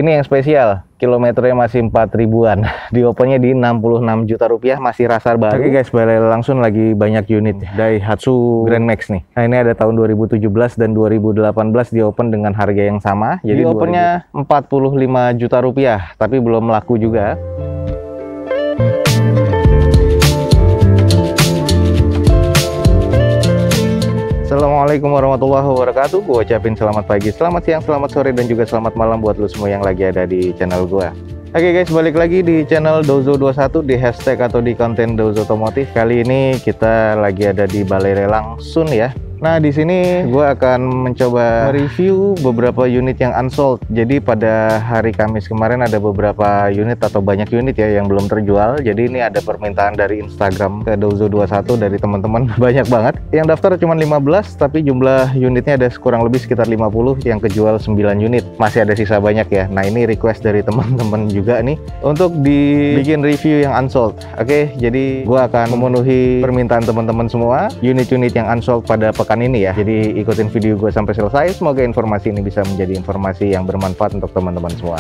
Ini yang spesial, kilometernya masih 4.000-an. Di opennya di 66 juta rupiah, masih rasar baru. Oke guys, Balai Langsung lagi banyak unit Daihatsu Grand Max nih. Nah ini ada tahun 2017 dan 2018 di open dengan harga yang sama. Jadi opennya 45 juta rupiah, tapi belum laku juga. Assalamualaikum warahmatullahi wabarakatuh. Gue ucapin selamat pagi, selamat siang, selamat sore, dan juga selamat malam buat lo semua yang lagi ada di channel gue. Oke guys, balik lagi di channel Dozo21 di hashtag atau di konten Dozo Otomotif. Kali ini kita lagi ada di Balai Langsung ya. Nah di sini gue akan mencoba review beberapa unit yang unsold. Jadi pada hari Kamis kemarin ada beberapa unit atau banyak unit ya yang belum terjual. Jadi ini ada permintaan dari Instagram ke Dozo21 dari teman-teman banyak banget. Yang daftar cuma 15, tapi jumlah unitnya ada kurang lebih sekitar 50, yang kejual 9 unit. Masih ada sisa banyak ya. Nah ini request dari teman-teman juga nih untuk dibikin review yang unsold. Oke, jadi gue akan memenuhi permintaan teman-teman semua unit-unit yang unsold pada pekan ini ya. Jadi ikutin video gue sampai selesai. Semoga informasi ini bisa menjadi informasi yang bermanfaat untuk teman-teman semua.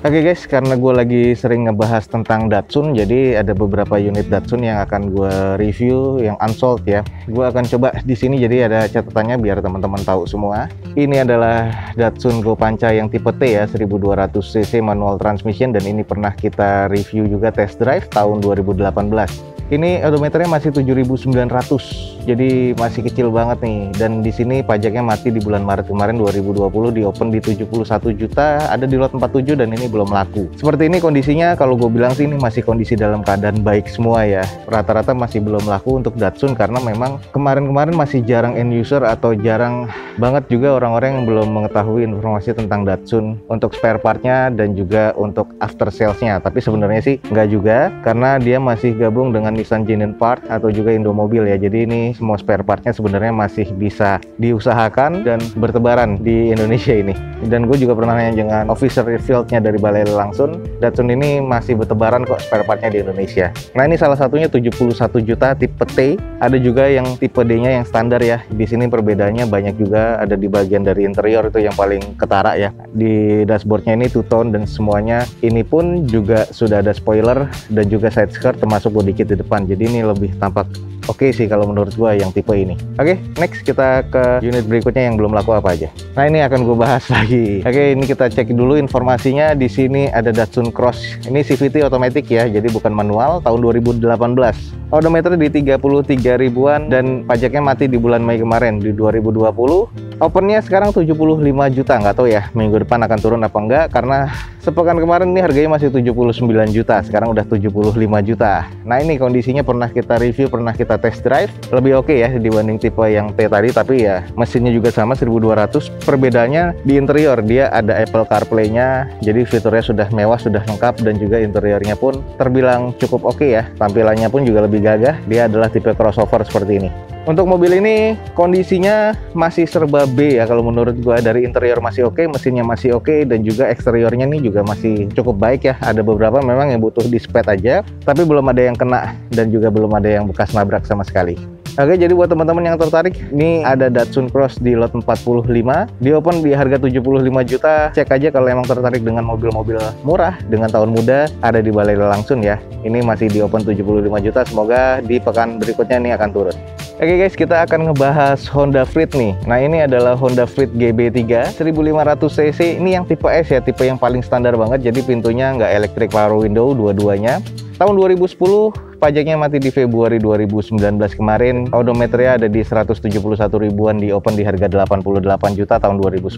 Oke guys, karena gue lagi sering ngebahas tentang Datsun, jadi ada beberapa unit Datsun yang akan gue review yang unsold ya. Gue akan coba di sini, jadi ada catatannya biar teman-teman tahu semua. Ini adalah Datsun Go Panca yang tipe T ya, 1200 cc manual transmission, dan ini pernah kita review juga test drive tahun 2018. Ini odometernya masih 7.900, jadi masih kecil banget nih. Dan di sini pajaknya mati di bulan Maret kemarin 2020, di open di 71 juta, ada di lot 47 dan ini belum laku. Seperti ini kondisinya, kalau gue bilang sih ini masih kondisi dalam keadaan baik semua ya. Rata-rata masih belum laku untuk Datsun karena memang kemarin-kemarin masih jarang end user atau jarang banget juga orang-orang yang belum mengetahui informasi tentang Datsun untuk spare partnya dan juga untuk after salesnya. Tapi sebenarnya sih nggak juga, karena dia masih gabung dengan Nissan Genuine Part atau juga Indomobil ya. Jadi ini semua spare partnya sebenarnya masih bisa diusahakan dan bertebaran di Indonesia ini. Dan gue juga pernah nanya dengan officer fieldnya dari Balai Langsung, Datsun ini masih bertebaran kok spare partnya di Indonesia. Nah ini salah satunya 71 juta tipe T, ada juga yang tipe D nya yang standar ya. Di sini perbedaannya banyak juga, ada di bagian dari interior itu yang paling ketara ya. Di dashboardnya ini two-tone dan semuanya ini pun juga sudah ada spoiler dan juga side skirt termasuk body kit di depan. Jadi ini lebih tampak oke sih kalau menurut gua yang tipe ini. Oke, next kita ke unit berikutnya yang belum laku apa aja. Nah ini akan gue bahas lagi. Oke, ini kita cek dulu informasinya. Di sini ada Datsun Cross. Ini CVT otomatis ya, jadi bukan manual. Tahun 2018. Odometer di 33 ribuan dan pajaknya mati di bulan Mei kemarin di 2020. Opennya sekarang 75 juta. Nggak tahu ya minggu depan akan turun apa enggak, karena sepekan kemarin ini harganya masih 79 juta. Sekarang udah 75 juta. Nah ini kondisinya pernah kita review, pernah kita test drive, lebih oke ya dibanding tipe yang T tadi, tapi ya mesinnya juga sama 1200. Perbedaannya di interior, dia ada Apple CarPlay-nya, jadi fiturnya sudah mewah, sudah lengkap, dan juga interiornya pun terbilang cukup oke ya. Tampilannya pun juga lebih gagah, dia adalah tipe crossover seperti ini. Untuk mobil ini kondisinya masih serba B ya kalau menurut gua. Dari interior masih oke, mesinnya masih oke, dan juga eksteriornya nih juga masih cukup baik ya. Ada beberapa memang yang butuh dispet aja, tapi belum ada yang kena dan juga belum ada yang bekas nabrak sama sekali. Oke, jadi buat teman-teman yang tertarik, ini ada Datsun Cross di lot 45, di open di harga 75 juta. Cek aja kalau emang tertarik dengan mobil-mobil murah dengan tahun muda, ada di Balai Langsung ya. Ini masih di open 75 juta, semoga di pekan berikutnya ini akan turun. Oke guys, kita akan ngebahas Honda Freed nih. Nah ini adalah Honda Freed GB3 1500 cc. Ini yang tipe S ya, tipe yang paling standar banget. Jadi pintunya nggak electric power window dua-duanya. Tahun 2010, pajaknya mati di Februari 2019 kemarin. Odometernya ada di 171 ribuan, di open di harga 88 juta tahun 2010.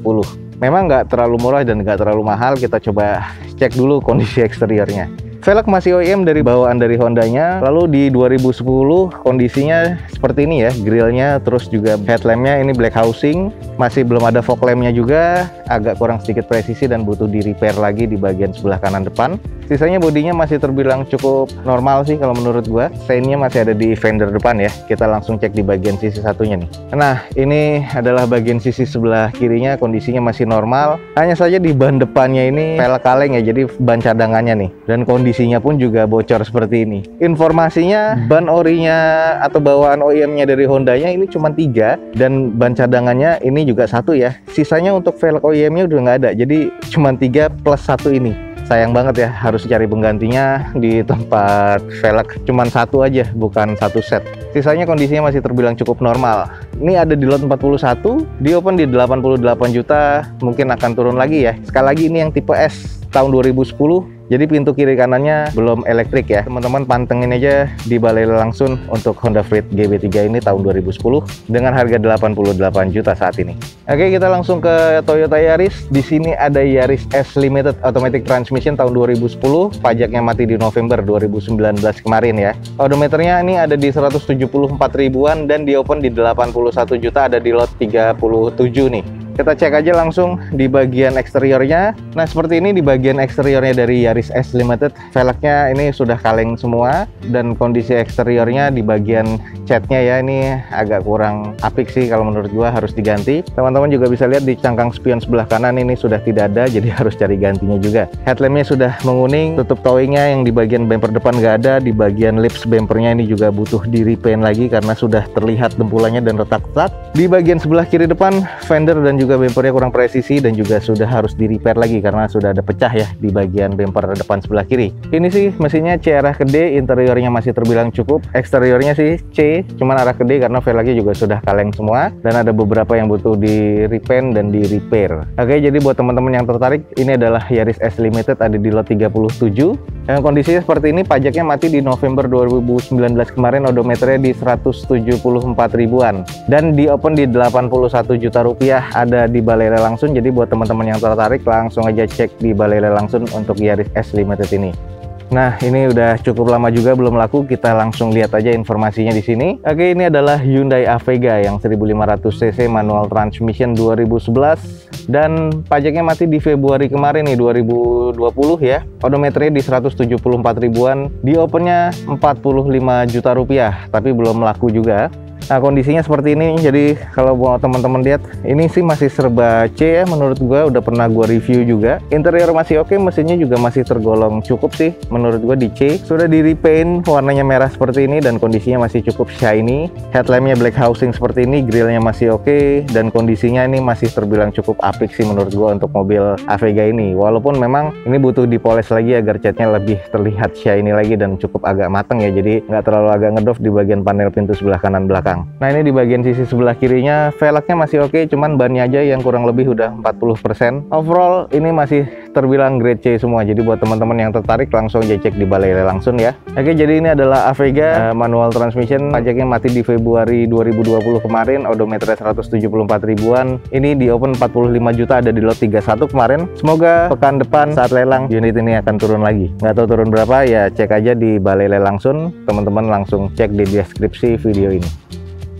Memang nggak terlalu murah dan nggak terlalu mahal. Kita coba cek dulu kondisi eksteriornya. Velg masih OEM dari bawaan dari Hondanya. Lalu di 2010 kondisinya seperti ini ya, grillnya, terus juga headlampnya ini black housing. Masih belum ada fog lampnya juga, agak kurang sedikit presisi dan butuh di repair lagi di bagian sebelah kanan depan. Sisanya bodinya masih terbilang cukup normal sih kalau menurut gua. Stainnya masih ada di fender depan ya. Kita langsung cek di bagian sisi satunya nih. Nah, ini adalah bagian sisi sebelah kirinya, kondisinya masih normal. Hanya saja di ban depannya ini velg kaleng ya, jadi ban cadangannya nih. Dan kondisi kondisinya pun juga bocor seperti ini. Informasinya ban orinya atau bawaan OEM-nya dari Hondanya ini cuma 3, dan ban cadangannya ini juga 1 ya. Sisanya untuk velg OEM-nya udah nggak ada, jadi cuma 3 plus 1 ini. Sayang banget ya, harus cari penggantinya di tempat velg cuman 1 aja, bukan 1 set. Sisanya kondisinya masih terbilang cukup normal. Ini ada di lot 41, di open di 88 juta, mungkin akan turun lagi ya. Sekali lagi ini yang tipe S tahun 2010. Jadi pintu kiri kanannya belum elektrik ya. Teman-teman pantengin aja di balai langsung untuk Honda Freed GB3 ini tahun 2010 dengan harga 88 juta saat ini. Oke, kita langsung ke Toyota Yaris. Di sini ada Yaris S Limited Automatic Transmission tahun 2010. Pajaknya mati di November 2019 kemarin ya. Odometernya ini ada di 174 ribuan dan di open di 81 juta, ada di lot 37 nih. Kita cek aja langsung di bagian eksteriornya. Nah, seperti ini di bagian eksteriornya dari Yaris S Limited. Velgnya ini sudah kaleng semua, dan kondisi eksteriornya di bagian catnya ya ini agak kurang apik sih, kalau menurut gua harus diganti. Teman-teman juga bisa lihat di cangkang spion sebelah kanan ini sudah tidak ada, jadi harus cari gantinya juga. Headlampnya sudah menguning, tutup towingnya yang di bagian bumper depan nggak ada, di bagian lips bumpernya ini juga butuh di repaint lagi karena sudah terlihat dempulannya dan retak-retak. Di bagian sebelah kiri depan, fender dan juga bumpernya kurang presisi dan juga sudah harus di repair lagi karena sudah ada pecah ya di bagian bumper depan sebelah kiri. Ini sih mesinnya C arah ke D, interiornya masih terbilang cukup, eksteriornya sih C, cuman arah ke D karena velgnya juga sudah kaleng semua dan ada beberapa yang butuh di repaint dan di repair. Oke, jadi buat teman-teman yang tertarik, ini adalah Yaris S Limited, ada di lot 37. Yang kondisinya seperti ini, pajaknya mati di November 2019 kemarin, odometernya di 174 ribuan dan di open di 81 juta rupiah, ada di balai langsung. Jadi buat teman-teman yang tertarik langsung aja cek di balai langsung untuk Yaris S Limited ini. Nah, ini udah cukup lama juga belum laku, kita langsung lihat aja informasinya di sini. Oke, ini adalah Hyundai Avega yang 1500 cc manual transmission 2011 dan pajaknya mati di Februari kemarin nih 2020 ya. Odometernya di 174 ribuan, di opennya 45 juta rupiah, tapi belum laku juga. Nah, kondisinya seperti ini. Jadi kalau mau teman-teman lihat, ini sih masih serba C ya, menurut gua udah pernah gua review juga. Interior masih oke, mesinnya juga masih tergolong cukup sih menurut gua di C. Sudah di repaint, warnanya merah seperti ini dan kondisinya masih cukup shiny. Headlampnya black housing seperti ini, grillnya masih oke dan kondisinya ini masih terbilang cukup apik sih menurut gua untuk mobil Avega ini. Walaupun memang ini butuh dipoles lagi agar catnya lebih terlihat shiny lagi dan cukup agak matang ya, jadi nggak terlalu agak ngedoff di bagian panel pintu sebelah kanan belakang. Nah, ini di bagian sisi sebelah kirinya velgnya masih oke, cuman bannya aja yang kurang lebih udah 40%. Overall ini masih terbilang grade C semua. Jadi buat teman-teman yang tertarik langsung aja cek di balai langsung ya. Oke, jadi ini adalah Avega manual transmission, pajaknya mati di Februari 2020 kemarin, odometernya 174 ribuan. Ini di open 45 juta, ada di lot 31 kemarin. Semoga pekan depan saat lelang unit ini akan turun lagi. Nggak tahu turun berapa ya, cek aja di balai langsung. Teman-teman langsung cek di deskripsi video ini.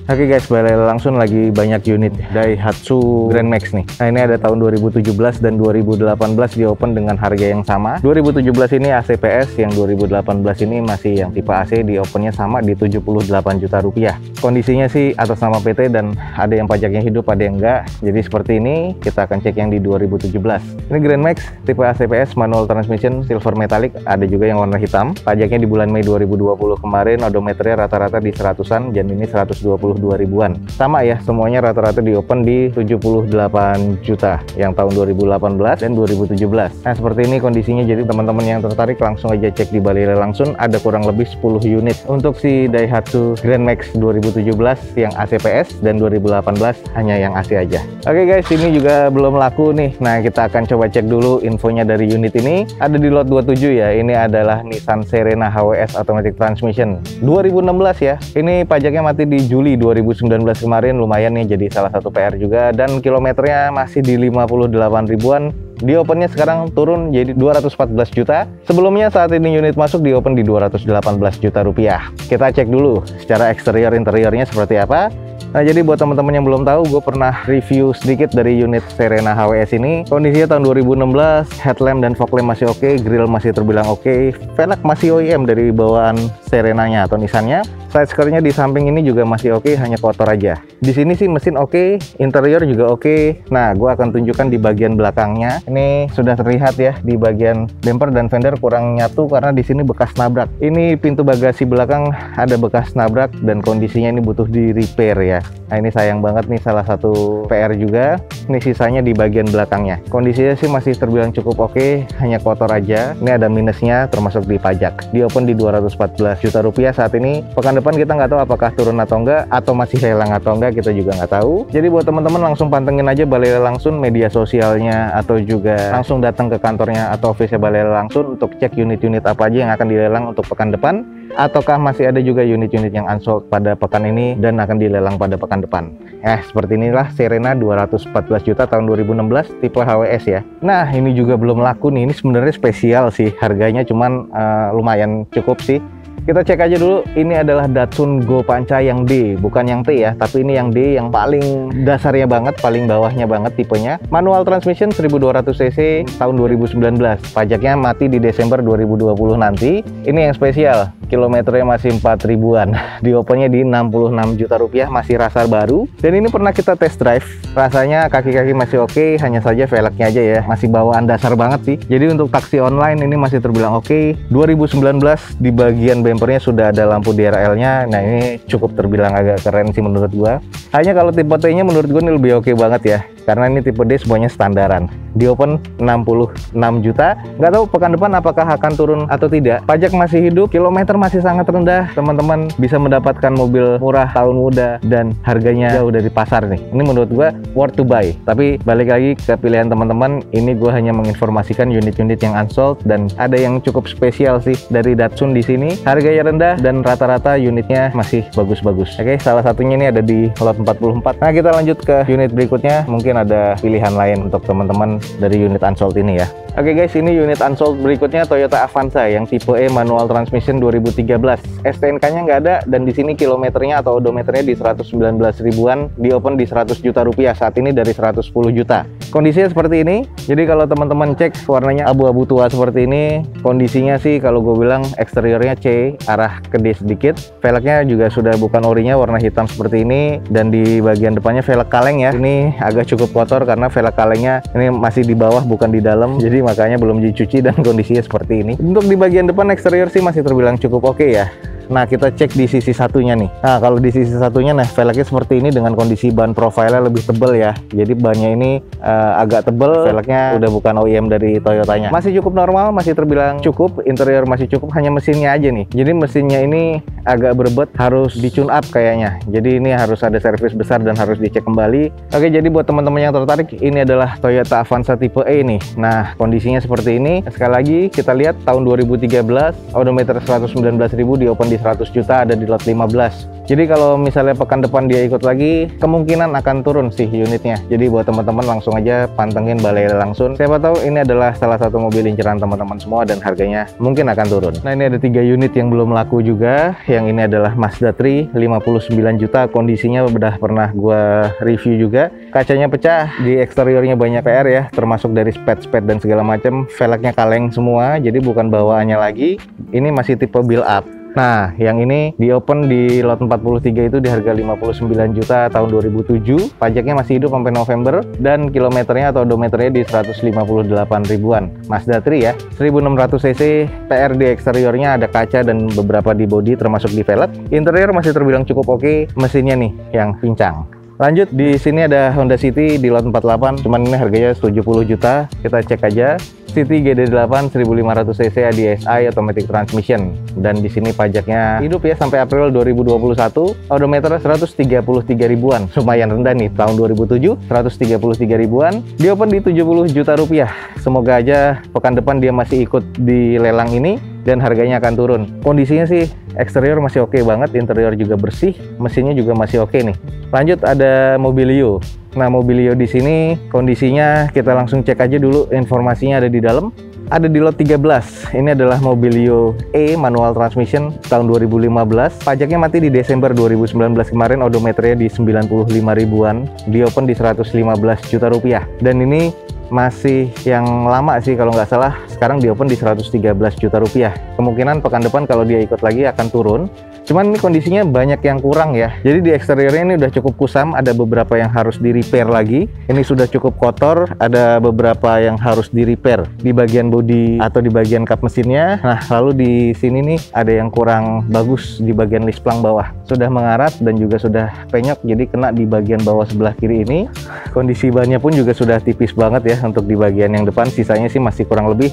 Oke guys, balai langsung lagi banyak unit Daihatsu Grand Max nih. Nah, ini ada tahun 2017 dan 2018 di open dengan harga yang sama. 2017 ini AC PS, yang 2018 ini masih yang tipe AC, di opennya sama di 78 juta rupiah. Kondisinya sih atas nama PT dan ada yang pajaknya hidup, ada yang enggak. Jadi seperti ini, kita akan cek yang di 2017. Ini Grand Max tipe AC PS manual transmission silver metallic, ada juga yang warna hitam. Pajaknya di bulan Mei 2020 kemarin, odometernya rata-rata di 100-an dan ini 122 ribuan. Sama ya, semuanya rata-rata di open di 78 juta yang tahun 2018 dan 2017. Nah, seperti ini kondisinya. Jadi teman-teman yang tertarik langsung aja cek di balai langsung, ada kurang lebih 10 unit untuk si Daihatsu Grand Max 2017 yang AC PS dan 2018 hanya yang AC aja. Oke guys, ini juga belum laku nih. Nah, kita akan coba cek dulu infonya dari unit ini. Ada di lot 27 ya. Ini adalah Nissan Serena HWS Automatic Transmission 2016 ya. Ini pajaknya mati di Juli 2019 kemarin, lumayan nih, jadi salah satu PR juga, dan kilometernya masih di 58 ribuan. Di opennya sekarang turun jadi 214 juta. Sebelumnya saat ini unit masuk di open di 218 juta rupiah. Kita cek dulu secara eksterior interiornya seperti apa. Nah, jadi buat teman-teman yang belum tahu, gue pernah review sedikit dari unit Serena HWS ini. Kondisinya tahun 2016, headlamp dan fog lamp masih oke, grill masih terbilang oke, velg masih OEM dari bawaan Serenanya atau Nissannya. Side skirtnya di samping ini juga masih oke, hanya kotor aja. Di sini sih mesin oke, interior juga oke. Nah, gue akan tunjukkan di bagian belakangnya. Ini sudah terlihat ya, di bagian bumper dan fender kurang nyatu karena di sini bekas nabrak. Ini pintu bagasi belakang ada bekas nabrak dan kondisinya ini butuh di repair ya. Nah, ini sayang banget nih, salah satu PR juga. Ini sisanya di bagian belakangnya. Kondisinya sih masih terbilang cukup oke, hanya kotor aja. Ini ada minusnya termasuk di pajak. Di open di 214 juta rupiah saat ini. Pekan depan kita nggak tahu apakah turun atau enggak, atau masih lelang atau enggak, kita juga nggak tahu. Jadi buat teman-teman langsung pantengin aja Balai Langsung media sosialnya, atau juga langsung datang ke kantornya atau office Balai Langsung untuk cek unit-unit apa aja yang akan dilelang untuk pekan depan, ataukah masih ada juga unit-unit yang unsold pada pekan ini dan akan dilelang pada pekan depan. Seperti inilah Serena 214 juta tahun 2016 tipe HWS ya. Nah, ini juga belum laku nih. Ini sebenarnya spesial sih, harganya cuman lumayan cukup sih. Kita cek aja dulu. Ini adalah Datsun Go Panca yang D, bukan yang T ya, tapi ini yang D, yang paling dasarnya banget, paling bawahnya banget tipenya. Manual transmission 1200 cc tahun 2019. Pajaknya mati di Desember 2020 nanti. Ini yang spesial, kilometernya masih 4.000-an. Di opennya di 66 juta rupiah, masih rasa baru. Dan ini pernah kita test drive. Rasanya kaki-kaki masih oke, hanya saja velgnya aja ya, masih bawaan dasar banget sih. Jadi untuk taksi online ini masih terbilang oke. 2019 di bagian bumpernya sudah ada lampu DRL-nya. Nah, ini cukup terbilang agak keren sih menurut gua. Hanya kalau tipe T-nya menurut gua ini lebih oke banget ya, karena ini tipe D semuanya standaran. Di open 66 juta. Nggak tahu pekan depan apakah akan turun atau tidak. Pajak masih hidup, kilometer masih sangat rendah. Teman-teman bisa mendapatkan mobil murah tahun muda dan harganya jauh dari pasar nih. Ini menurut gua worth to buy. Tapi balik lagi ke pilihan teman-teman. Ini gua hanya menginformasikan unit-unit yang unsold, dan ada yang cukup spesial sih dari Datsun di sini. Harganya rendah dan rata-rata unitnya masih bagus-bagus. Oke, salah satunya ini ada di lot 44. Nah, kita lanjut ke unit berikutnya. Mungkin ada pilihan lain untuk teman-teman dari unit unsold ini ya. Oke guys, ini unit unsold berikutnya Toyota Avanza yang tipe E manual transmission 2013. STNK-nya nggak ada, dan di sini kilometernya atau odometernya di 119 ribuan, di open di 100 juta rupiah, saat ini dari 110 juta. Kondisinya seperti ini. Jadi kalau teman-teman cek warnanya abu-abu tua seperti ini, kondisinya sih kalau gue bilang eksteriornya C, arah ke D sedikit. Velgnya juga sudah bukan orinya, warna hitam seperti ini, dan di bagian depannya velg kaleng ya. Ini agak cukup kotor karena velg kalengnya ini masih di bawah bukan di dalam, jadi makanya belum dicuci dan kondisinya seperti ini. Untuk di bagian depan eksterior sih masih terbilang cukup oke ya. Nah, kita cek di sisi satunya nih. Nah, kalau di sisi satunya, nah velgnya seperti ini dengan kondisi ban profilnya lebih tebal ya. Jadi bannya ini agak tebal, velgnya udah bukan OEM dari Toyotanya. Masih cukup normal, masih terbilang cukup, interior masih cukup, hanya mesinnya aja nih. Jadi mesinnya ini agak berebut, harus di tune up kayaknya. Jadi ini harus ada servis besar dan harus dicek kembali. Oke, jadi buat teman-teman yang tertarik, ini adalah Toyota Avanza tipe E nih. Nah, kondisinya seperti ini. Sekali lagi kita lihat tahun 2013, odometer 119.000, di open di 100 juta, ada di lot 15. Jadi kalau misalnya pekan depan dia ikut lagi, kemungkinan akan turun sih unitnya. Jadi buat teman-teman langsung aja pantengin Balai Langsung. Siapa tahu ini adalah salah satu mobil inceran teman-teman semua dan harganya mungkin akan turun. Nah, ini ada 3 unit yang belum laku juga. Yang ini adalah Mazda 3 59 juta. Kondisinya udah pernah gua review juga. Kacanya pecah, di eksteriornya banyak PR ya, termasuk dari spet-spet dan segala macam. Velgnya kaleng semua, jadi bukan bawaannya lagi. Ini masih tipe build up. Nah, yang ini di open di lot 43 itu di harga 59 juta tahun 2007. Pajaknya masih hidup sampai November, dan kilometernya atau odometernya di 158 ribuan. Mazda 3 ya, 1600 cc, PR di eksteriornya ada kaca dan beberapa di bodi termasuk di velg. Interior masih terbilang cukup oke, mesinnya nih yang pincang. Lanjut, di sini ada Honda City di lot 48, cuman ini harganya 70 juta. Kita cek aja. City GD8 1500 cc ADSI automatic transmission, dan di sini pajaknya hidup ya sampai April 2021. Odometer 133 ribuan, lumayan rendah nih tahun 2007, 133 ribuan. Di open di 70 juta rupiah. Semoga aja pekan depan dia masih ikut di lelang ini dan harganya akan turun. Kondisinya sih eksterior masih oke banget, interior juga bersih, mesinnya juga masih oke nih. Lanjut, ada Mobilio. Nah, Mobilio di sini kondisinya kita langsung cek aja dulu informasinya ada di dalam. ada di lot 13. Ini adalah Mobilio E manual transmission tahun 2015. Pajaknya mati di Desember 2019 kemarin, odometernya di 95 ribuan. Di open di 115 juta rupiah. Dan ini masih yang lama sih kalau nggak salah. Sekarang di open di 113 juta rupiah. Kemungkinan pekan depan kalau dia ikut lagi akan turun. Cuman ini kondisinya banyak yang kurang ya. Jadi di eksteriornya ini udah cukup kusam, ada beberapa yang harus di repair lagi. Ini sudah cukup kotor, ada beberapa yang harus di repair di bagian bodi atau di bagian kap mesinnya. Nah, lalu di sini nih ada yang kurang bagus di bagian lisplang bawah. Sudah mengarat dan juga sudah penyok, jadi kena di bagian bawah sebelah kiri ini. Kondisi bannya pun juga sudah tipis banget ya untuk di bagian yang depan. Sisanya sih masih kurang lebih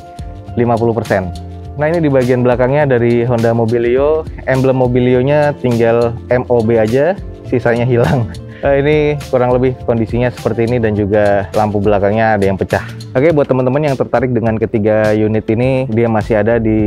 50%. Nah, ini di bagian belakangnya dari Honda Mobilio, emblem Mobilionya tinggal MOB aja, sisanya hilang. Ini kurang lebih kondisinya seperti ini dan juga lampu belakangnya ada yang pecah. Oke, buat teman-teman yang tertarik dengan ketiga unit ini, dia masih ada di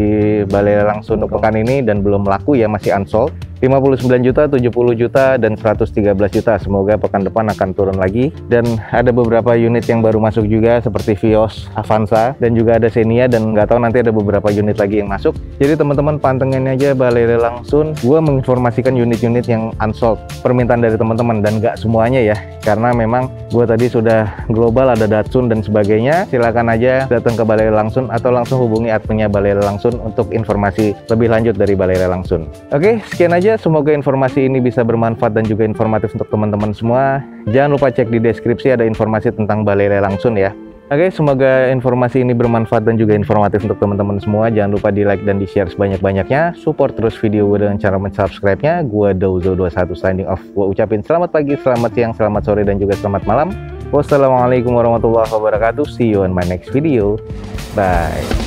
Balai Lelang Sun pekan ini dan belum laku ya, masih unsold. 59 juta, 70 juta, dan 113 juta. Semoga pekan depan akan turun lagi. Dan ada beberapa unit yang baru masuk juga seperti Vios, Avanza, dan juga ada Xenia, dan nggak tahu nanti ada beberapa unit lagi yang masuk. Jadi teman-teman pantengin aja Balai Lelang Sun. Gua menginformasikan unit-unit yang unsold, permintaan dari teman-teman, dan nggak semuanya ya. Karena memang gua tadi sudah global, ada Datsun dan sebagainya. Silakan aja datang ke Balai Lelang Sun atau langsung hubungi adminnya Balai Lelang Sun untuk informasi lebih lanjut dari Balai Lelang Sun. Oke, sekian aja. Semoga informasi ini bisa bermanfaat dan juga informatif untuk teman-teman semua. Jangan lupa cek di deskripsi, ada informasi tentang Balai Lelang Sun ya. Oke, semoga informasi ini bermanfaat dan juga informatif untuk teman-teman semua. Jangan lupa di like dan di share sebanyak-banyaknya. Support terus video gue dengan cara mensubscribe-nya. Gue Dozo21 signing off. Gue ucapin selamat pagi, selamat siang, selamat sore, dan juga selamat malam. Wassalamualaikum warahmatullahi wabarakatuh. See you on my next video. Bye.